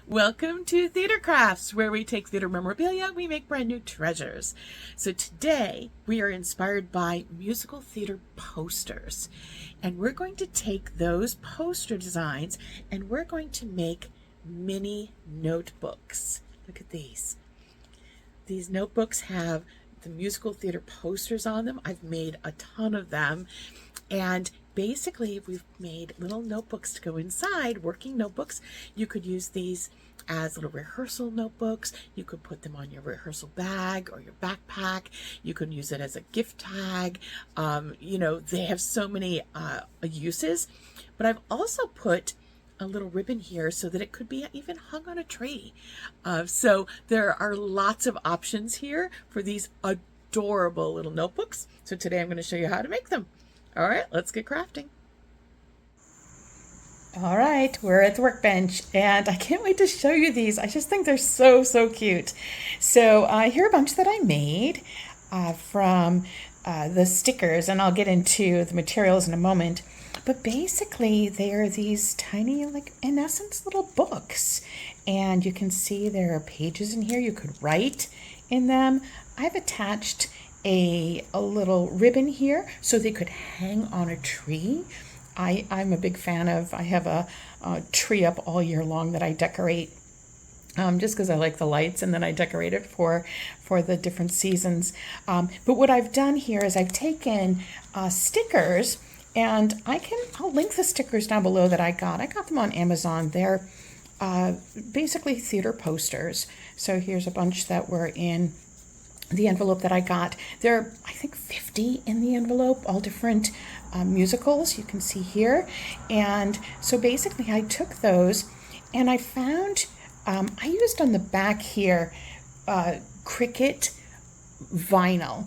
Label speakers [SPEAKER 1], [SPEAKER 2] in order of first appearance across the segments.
[SPEAKER 1] Welcome to Theater Crafts, where we take theater memorabilia, we make brand new treasures. So today we are inspired by musical theater posters. And we're going to take those poster designs and we're going to make mini notebooks. Look at these. These notebooks have the musical theater posters on them. I've made a ton of them. And basically, we've made little notebooks to go inside, working notebooks. You could use these as little rehearsal notebooks. You could put them on your rehearsal bag or your backpack. You can use it as a gift tag. They have so many uses. But I've also put a little ribbon here so that it could be even hung on a tree. So there are lots of options here for these adorable little notebooks. So today I'm going to show you how to make them. All right, let's get crafting. All right, we're at the workbench and I can't wait to show you these. I just think they're so cute. So here are a bunch that I made from the stickers, and I'll get into the materials in a moment. But basically, they are these tiny, like in essence, little books. And you can see there are pages in here. You could write in them. I've attached a little ribbon here so they could hang on a tree. I'm a big fan of, I have a tree up all year long that I decorate just because I like the lights, and then I decorate it for the different seasons. But what I've done here is I've taken stickers, and I'll link the stickers down below that I got. I got them on Amazon. They're basically theater posters. So here's a bunch that were in the envelope that I got. There are, I think, 50 in the envelope, all different musicals you can see here. And so basically I took those and I found, I used on the back here, Cricut vinyl.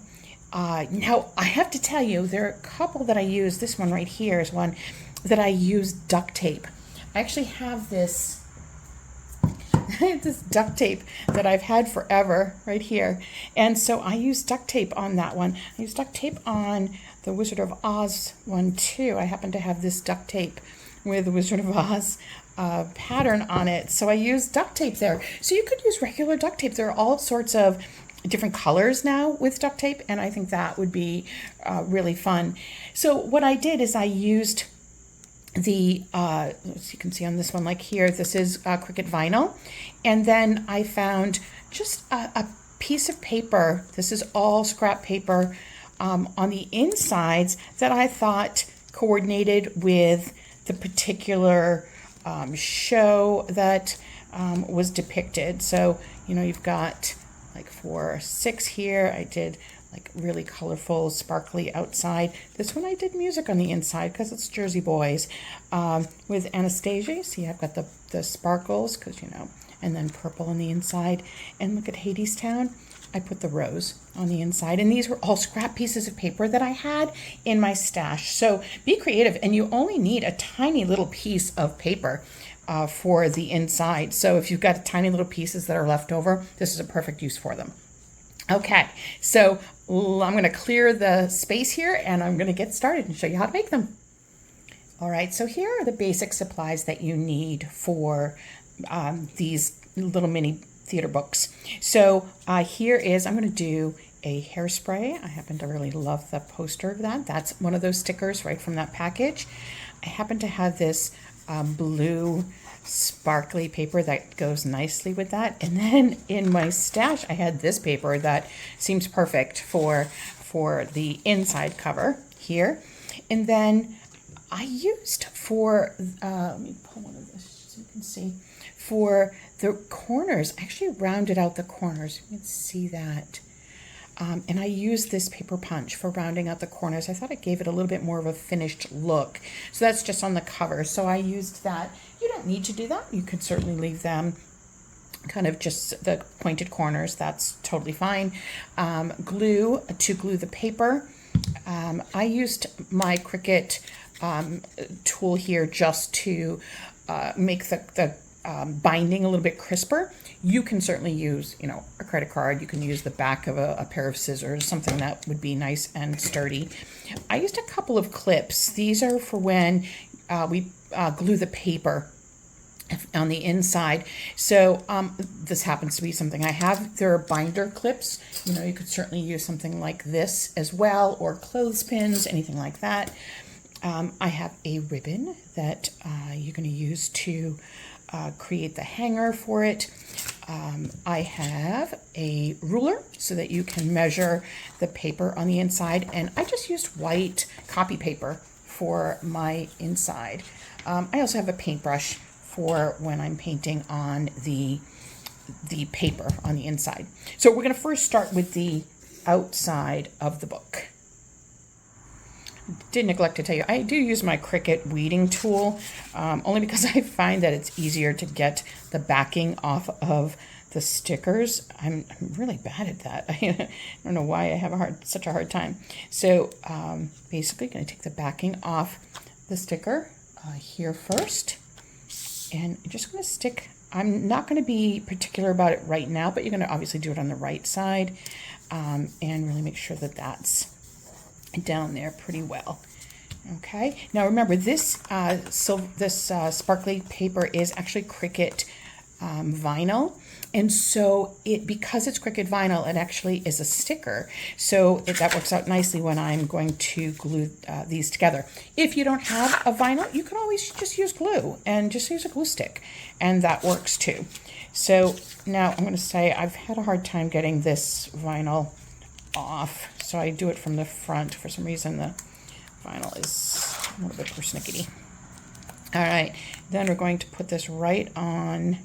[SPEAKER 1] Now I have to tell you, there are a couple that I use. This one right here is one that I use duct tape. I actually have this duct tape that I've had forever right here. And so I use duct tape on that one. I use duct tape on the Wizard of Oz one too. I happen to have this duct tape with the Wizard of Oz pattern on it. So I use duct tape there. So you could use regular duct tape. There are all sorts of different colors now with duct tape, and I think that would be really fun. So what I did is I used the, as you can see on this one, like here, this is Cricut vinyl. And then I found just a piece of paper. This is all scrap paper on the insides that I thought coordinated with the particular show that was depicted. So, you've got like 4, 6 here. I did like really colorful, sparkly outside. This one I did music on the inside because it's Jersey Boys. With Anastasia, see I've got the sparkles because, and then purple on the inside. And look at Hadestown. I put the rose on the inside. And these were all scrap pieces of paper that I had in my stash. So be creative, and you only need a tiny little piece of paper for the inside. So if you've got tiny little pieces that are left over, this is a perfect use for them. Okay, so I'm going to clear the space here and I'm going to get started and show you how to make them. All right, so here are the basic supplies that you need for these little mini theater books. So here is, I'm going to do a hairspray. I happen to really love the poster of that. That's one of those stickers right from that package. I happen to have this blue sparkly paper that goes nicely with that. And then in my stash, I had this paper that seems perfect for the inside cover here. And then I used for, let me pull one of this so you can see, for the corners, I actually rounded out the corners. You can see that. And I used this paper punch for rounding out the corners. I thought it gave it a little bit more of a finished look. So that's just on the cover. So I used that. You don't need to do that. You could certainly leave them kind of just the pointed corners. That's totally fine. Glue to glue the paper. I used my Cricut tool here just to make the binding a little bit crisper. You can certainly use, a credit card. You can use the back of a pair of scissors, something that would be nice and sturdy. I used a couple of clips. These are for when we glue the paper on the inside. So this happens to be something I have. There are binder clips. You know, you could certainly use something like this as well, or clothespins, anything like that. I have a ribbon that you're going to use to create the hanger for it. I have a ruler so that you can measure the paper on the inside, and I just used white copy paper for my inside. I also have a paintbrush for when I'm painting on the paper on the inside. So we're going to first start with the outside of the book. Did neglect to tell you, I do use my Cricut weeding tool, only because I find that it's easier to get the backing off of the stickers. I'm really bad at that. I don't know why I have such a hard time. So basically going to take the backing off the sticker here first, and I'm just going to stick. I'm not going to be particular about it right now, but you're going to obviously do it on the right side, and really make sure that that's down there pretty well. Okay, now remember this sparkly paper is actually Cricut vinyl, and so because it's Cricut vinyl, it actually is a sticker, so that works out nicely when I'm going to glue these together. If you don't have a vinyl, you can always just use glue and just use a glue stick, and that works too. So now I'm going to say I've had a hard time getting this vinyl off, so I do it from the front. For some reason the vinyl is a little bit persnickety. All right, then we're going to put this right on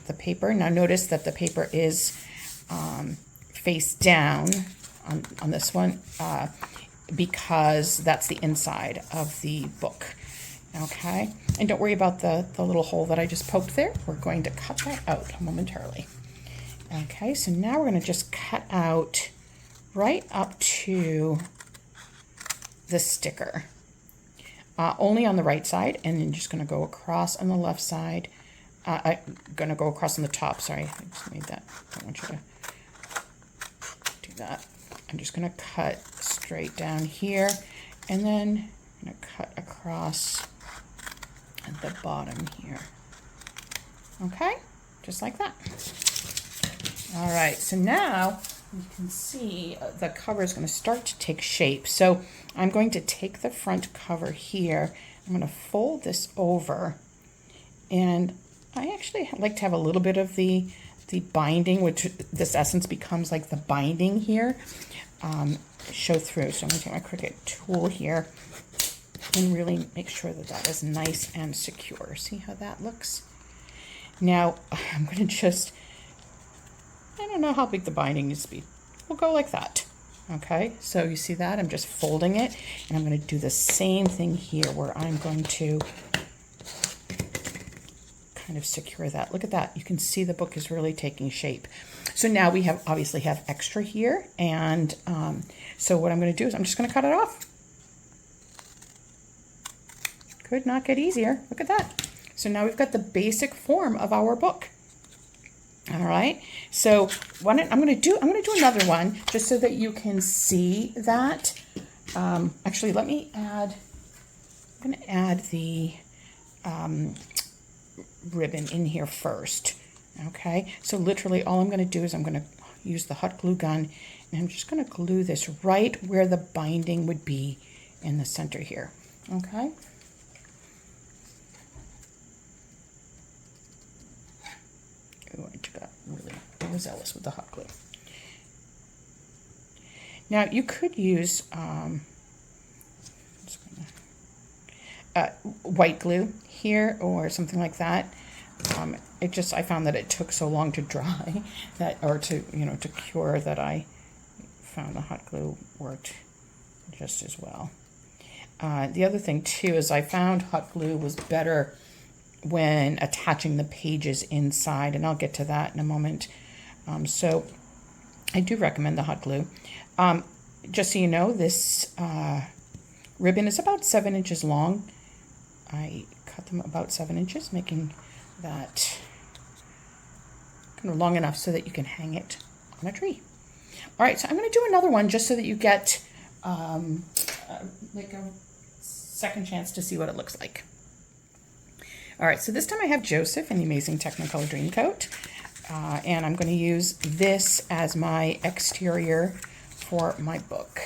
[SPEAKER 1] the paper. Now notice that the paper is face down on this one because that's the inside of the book. Okay, and don't worry about the little hole that I just poked there. We're going to cut that out momentarily. Okay, so now we're going to just cut out right up to the sticker, only on the right side, and then just going to go across on the left side. I'm going to go across on the top. Sorry, I just made that. I don't want you to do that. I'm just going to cut straight down here, and then I'm going to cut across at the bottom here. Okay, just like that. All right, so now you can see the cover is going to start to take shape. So I'm going to take the front cover here. I'm going to fold this over, and I actually like to have a little bit of the binding, which this essence becomes like the binding here, show through. So I'm going to take my Cricut tool here and really make sure that that is nice and secure. See how that looks? Now I'm going to just, I don't know how big the binding needs to be. We'll go like that. Okay, so you see that? I'm just folding it, and I'm going to do the same thing here where I'm going to kind of secure that. Look at that. You can see the book is really taking shape. So now we obviously have extra here, and so what I'm going to do is I'm just going to cut it off. Could not get easier. Look at that. So now we've got the basic form of our book. All right, so I'm going to do another one just so that you can see that. Actually, let me add. I'm going to add the ribbon in here first. Okay, so literally all I'm going to do is I'm going to use the hot glue gun, and I'm just going to glue this right where the binding would be in the center here. Okay. Oh, I got really overzealous with the hot glue. Now you could use white glue here or something like that. I found that it took so long to dry to cure, that I found the hot glue worked just as well. The other thing too is I found hot glue was better when attaching the pages inside, and I'll get to that in a moment. So I do recommend the hot glue. Just so you know, this ribbon is about 7 inches long. I cut them about 7 inches, making that kind of long enough so that you can hang it on a tree. All right, so I'm going to do another one just so that you get like a second chance to see what it looks like. All right, so this time I have Joseph in the Amazing Technicolor Dreamcoat, and I'm going to use this as my exterior for my book.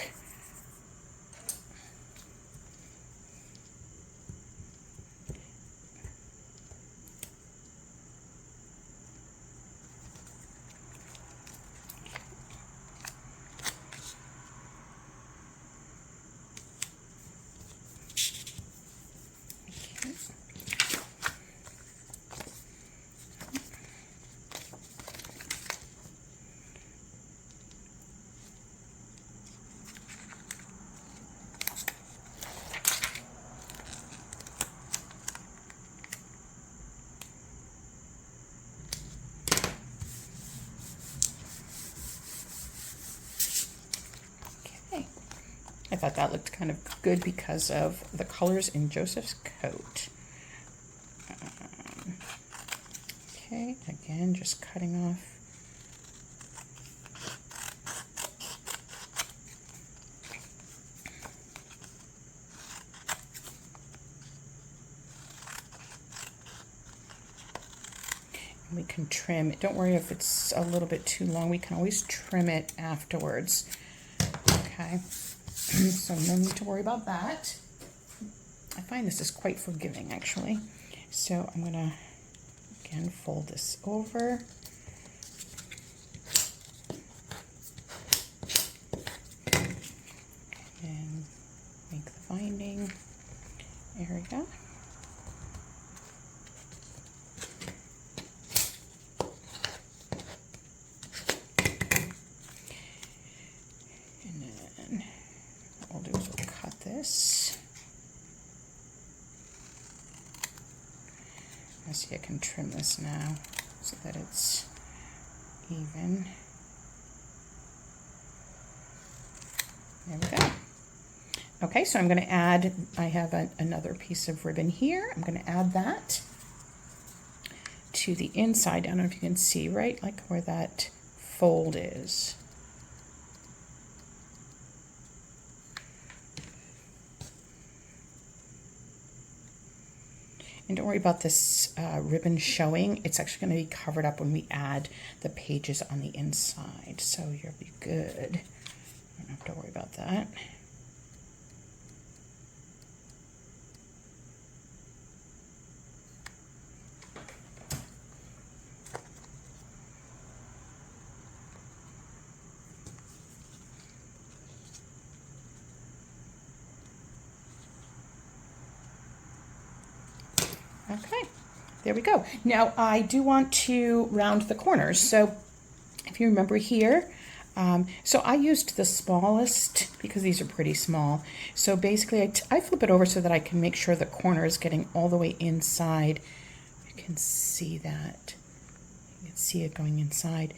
[SPEAKER 1] I thought that looked kind of good because of the colors in Joseph's coat. Okay, again, just cutting off. And we can trim it. Don't worry if it's a little bit too long. We can always trim it afterwards. Okay. So no need to worry about that. I find this is quite forgiving, actually. So I'm going to, again, fold this over. And make the binding. There we go. I see I can trim this now so that it's even. There we go. Okay, so I'm going to add, I have another piece of ribbon here. I'm going to add that to the inside. I don't know if you can see, right? Like where that fold is. And don't worry about this ribbon showing. It's actually going to be covered up when we add the pages on the inside. So you'll be good. Don't have to worry about that. Okay, there we go. Now I do want to round the corners. So if you remember here, so I used the smallest because these are pretty small. So basically I flip it over so that I can make sure the corner is getting all the way inside. You can see that. You can see it going inside.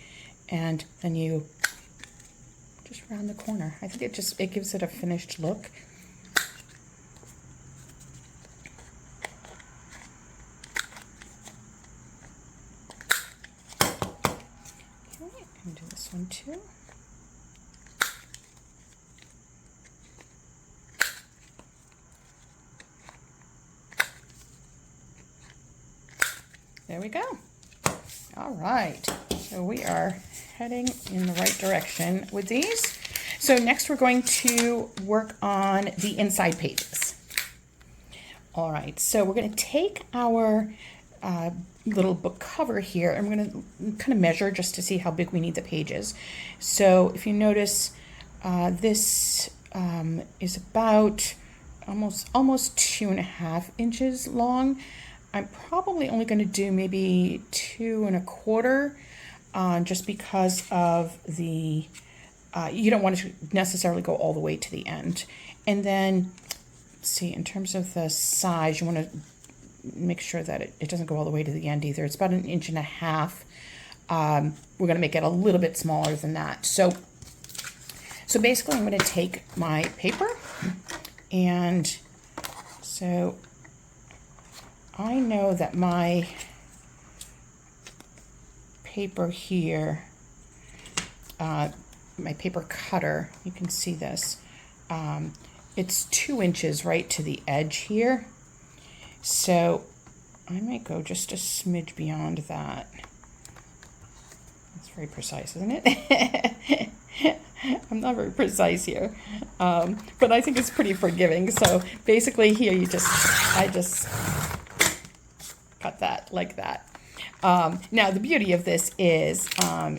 [SPEAKER 1] And then you just round the corner. I think it gives it a finished look. Do this one too. There we go. All right, so we are heading in the right direction with these. So next we're going to work on the inside pages. All right, so we're going to take our little book cover here. I'm going to kind of measure just to see how big we need the pages. So if you notice, this is about almost 2.5 inches long. I'm probably only going to do maybe 2 1/4, just because of the you don't want to necessarily go all the way to the end. And then let's see, in terms of the size, you want to make sure that it doesn't go all the way to the end either. It's about 1.5 inches. We're going to make it a little bit smaller than that. So basically I'm going to take my paper, and so I know that my paper here, my paper cutter, you can see this, it's 2 inches right to the edge here. So I might go just a smidge beyond that. That's very precise, isn't it? I'm not very precise here, but I think it's pretty forgiving. So basically here I just cut that like that. Now the beauty of this is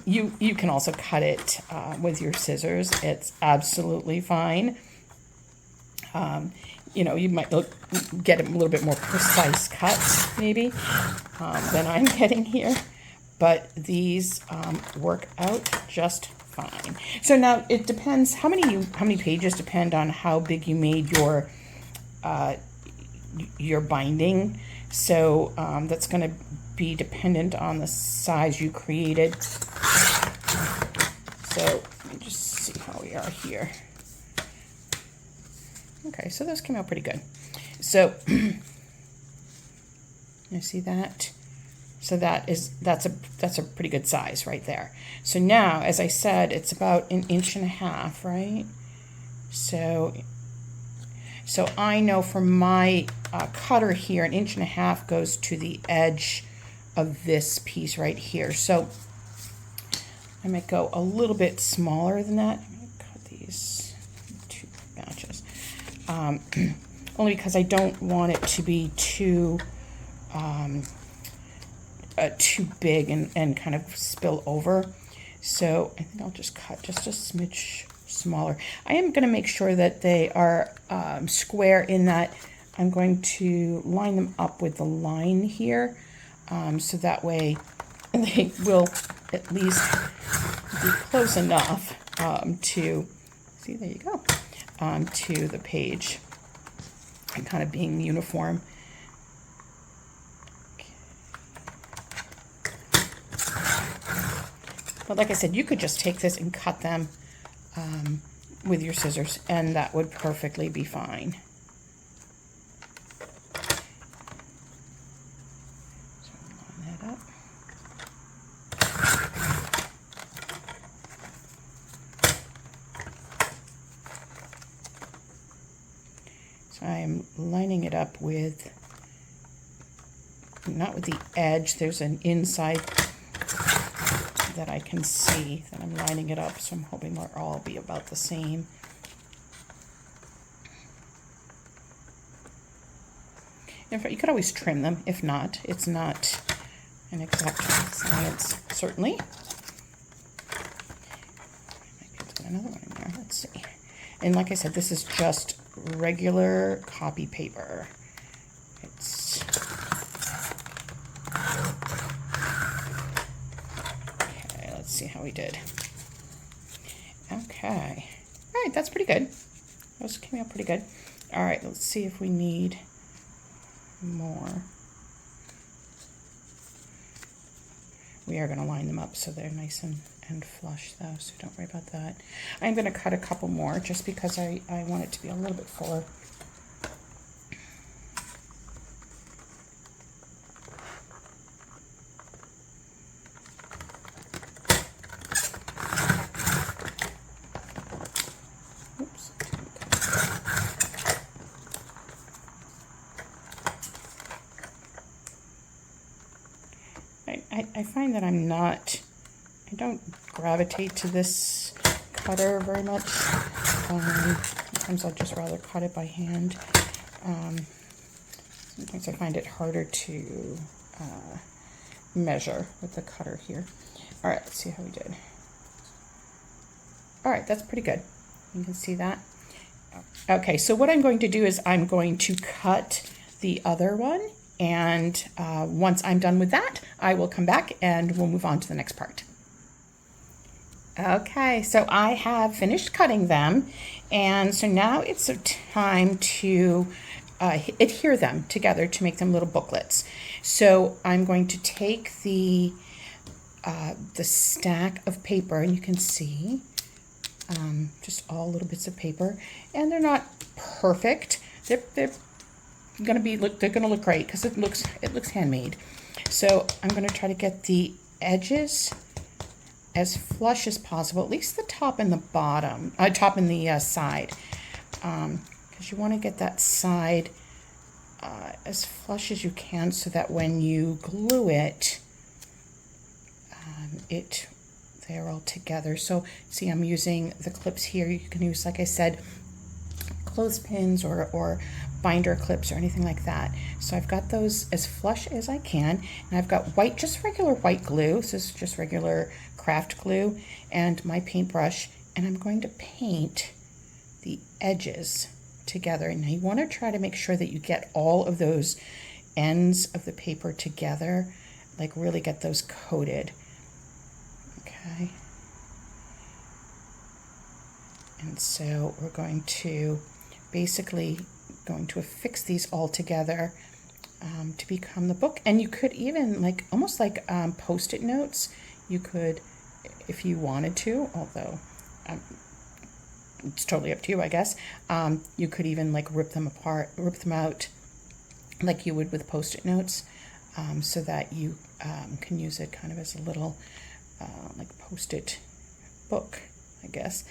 [SPEAKER 1] you can also cut it with your scissors. It's absolutely fine. You know, you might get a little bit more precise cut maybe than I'm getting here, but these work out just fine. So now it depends how many pages depend on how big you made your binding. So that's going to be dependent on the size you created. So let me just see how we are here. Okay, so those came out pretty good. So you see that? So that's a pretty good size right there. So now, as I said, it's about 1.5 inches, right? So I know for my cutter here, 1.5 inches goes to the edge of this piece right here. So I might go a little bit smaller than that. I'm going to cut these 2 batches. Only because I don't want it to be too big and kind of spill over. So I think I'll just cut just a smidge smaller. I am going to make sure that they are square in that I'm going to line them up with the line here, so that way they will at least be close enough to, see, there you go, to the page and kind of being uniform. But like I said, you could just take this and cut them with your scissors, and that would perfectly be fine. So line that up. So I'm lining it up with, not with the edge, there's an inside that I can see that I'm lining it up, so I'm hoping they'll all be about the same. In fact, you could always trim them. If not, it's not an exact science, certainly. Maybe let's get another one in there. Let's see. And like I said, this is just regular copy paper. It's see how we did. Okay. All right, that's pretty good. Those came out pretty good. All right, let's see if we need more. We are going to line them up so they're nice and flush though, so don't worry about that. I'm going to cut a couple more just because I want it to be a little bit fuller. I find that I don't gravitate to this cutter very much. Sometimes I'd just rather cut it by hand. Sometimes I find it harder to measure with the cutter here. All right, let's see how we did. All right, that's pretty good. You can see that. Okay, so what I'm going to do is I'm going to cut the other one. And once I'm done with that, I will come back and we'll move on to the next part. Okay, so I have finished cutting them, and so now it's time to adhere them together to make them little booklets. So I'm going to take the stack of paper, and you can see just all little bits of paper, and they're not perfect. They're gonna look great because it looks handmade. So I'm gonna try to get the edges as flush as possible, at least the top and the bottom, top and the side, because you want to get that side as flush as you can so that when you glue it, they're all together. So see, I'm using the clips here. You can use, like I said, clothespins or binder clips or anything like that. So I've got those as flush as I can, and I've got white, just regular white glue. This is just regular craft glue and my paintbrush, and I'm going to paint the edges together. And now you want to try to make sure that you get all of those ends of the paper together, like really get those coated. Okay. And so we're going to basically affix these all together to become the book. And you could even almost like post-it notes. You could, if you wanted to, although it's totally up to you, I guess. You could even rip them out like you would with post-it notes, so that you can use it kind of as a little post-it book, I guess.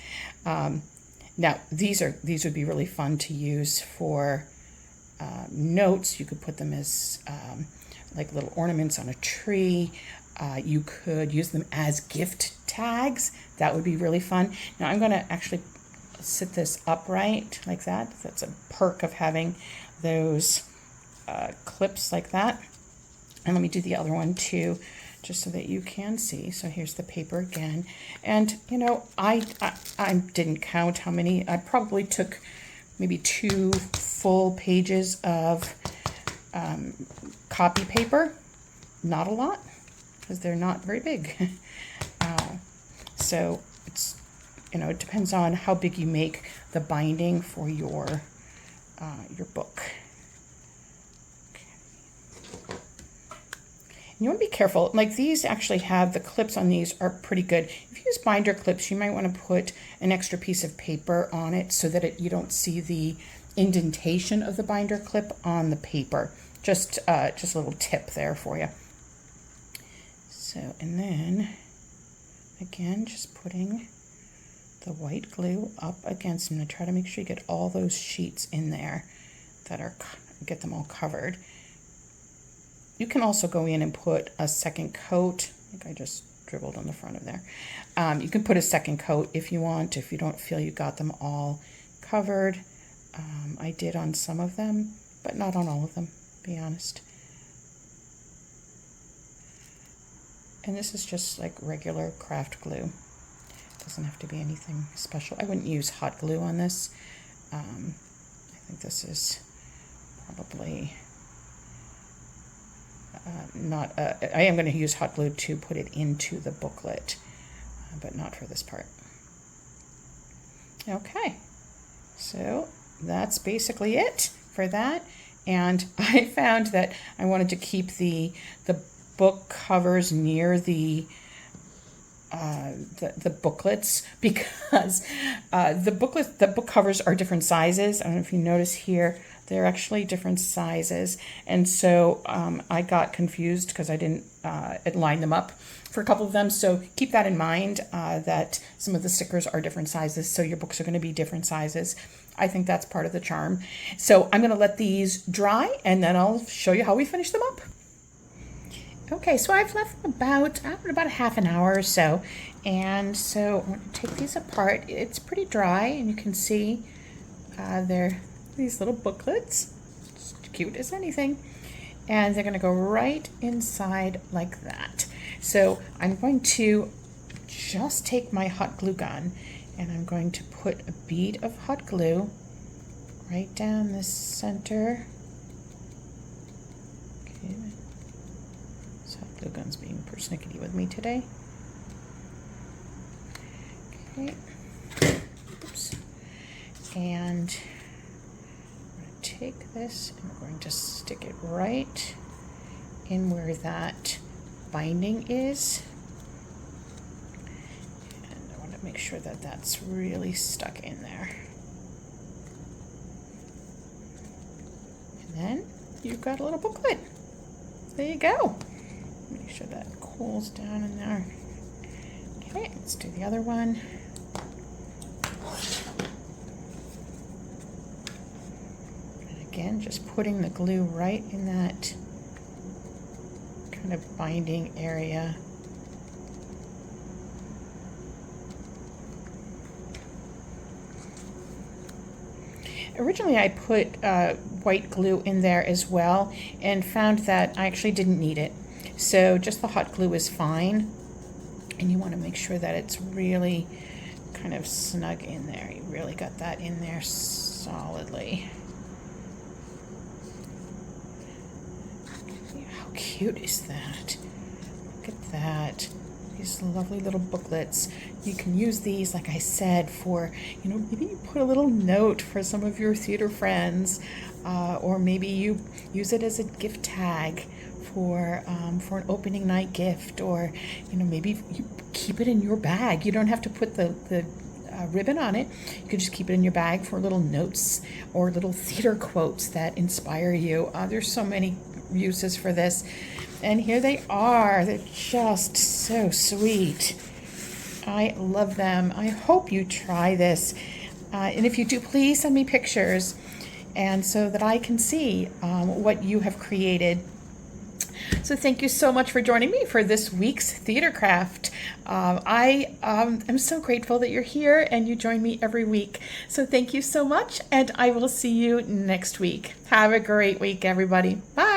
[SPEAKER 1] Now these would be really fun to use for notes. You could put them as little ornaments on a tree. You could use them as gift tags. That would be really fun. Now I'm going to actually sit this upright like that. That's a perk of having those clips like that. And let me do the other one too, just so that you can see. So here's the paper again. And I didn't count how many. I probably took maybe 2 full pages of copy paper. Not a lot, because they're not very big. So it's, it depends on how big you make the binding for your book. And you want to be careful. These actually have, the clips on these are pretty good. If you use binder clips, you might want to put an extra piece of paper on it so that you don't see the indentation of the binder clip on the paper. Just a little tip there for you. So, and then again, just putting the white glue up against them to try to make sure you get all those sheets in there get them all covered. You can also go in and put a second coat. I think I just dribbled on the front of there. You can put a second coat if you want, if you don't feel you got them all covered. I did on some of them, but not on all of them, to be honest. And this is just regular craft glue. Doesn't have to be anything special. I wouldn't use hot glue on this. I think this is probably not. I am going to use hot glue to put it into the booklet, but not for this part. Okay, so that's basically it for that. And I found that I wanted to keep the book covers near the booklets, because the book covers are different sizes. I don't know if you notice here, they're actually different sizes, and so I got confused because I didn't line them up for a couple of them. So keep that in mind, that some of the stickers are different sizes, so your books are going to be different sizes. I think that's part of the charm. So I'm going to let these dry, and then I'll show you how we finish them up. Okay, so I've left them about a half an hour or so, and so I'm going to take these apart. It's pretty dry, and you can see they're these little booklets, just cute as anything, and they're going to go right inside like that. So I'm going to just take my hot glue gun, and I'm going to put a bead of hot glue right down the center. Okay. Glue gun's being persnickety with me today. Okay. Oops. And I'm going to take this and we're going to stick it right in where that binding is. And I want to make sure that that's really stuck in there. And then you've got a little booklet. There you go. Make sure that cools down in there. Okay, let's do the other one. And Again, just putting the glue right in that kind of binding area. Originally I put white glue in there as well and found that I actually didn't need it. So just the hot glue is fine. And you want to make sure that it's really kind of snug in there. You really got that in there solidly. How cute is that? Look at that. These lovely little booklets. You can use these, like I said, for, maybe you put a little note for some of your theater friends, or maybe you use it as a gift tag for an opening night gift, or maybe you keep it in your bag. You don't have to put the ribbon on it. You could just keep it in your bag for little notes or little theater quotes that inspire you. There's so many uses for this. And here they are. They're just so sweet. I love them. I hope you try this. And if you do, please send me pictures, and so that I can see what you have created. So thank you so much for joining me for this week's theater craft. I am so grateful that you're here and you join me every week. So thank you so much, and I will see you next week. Have a great week, everybody. Bye.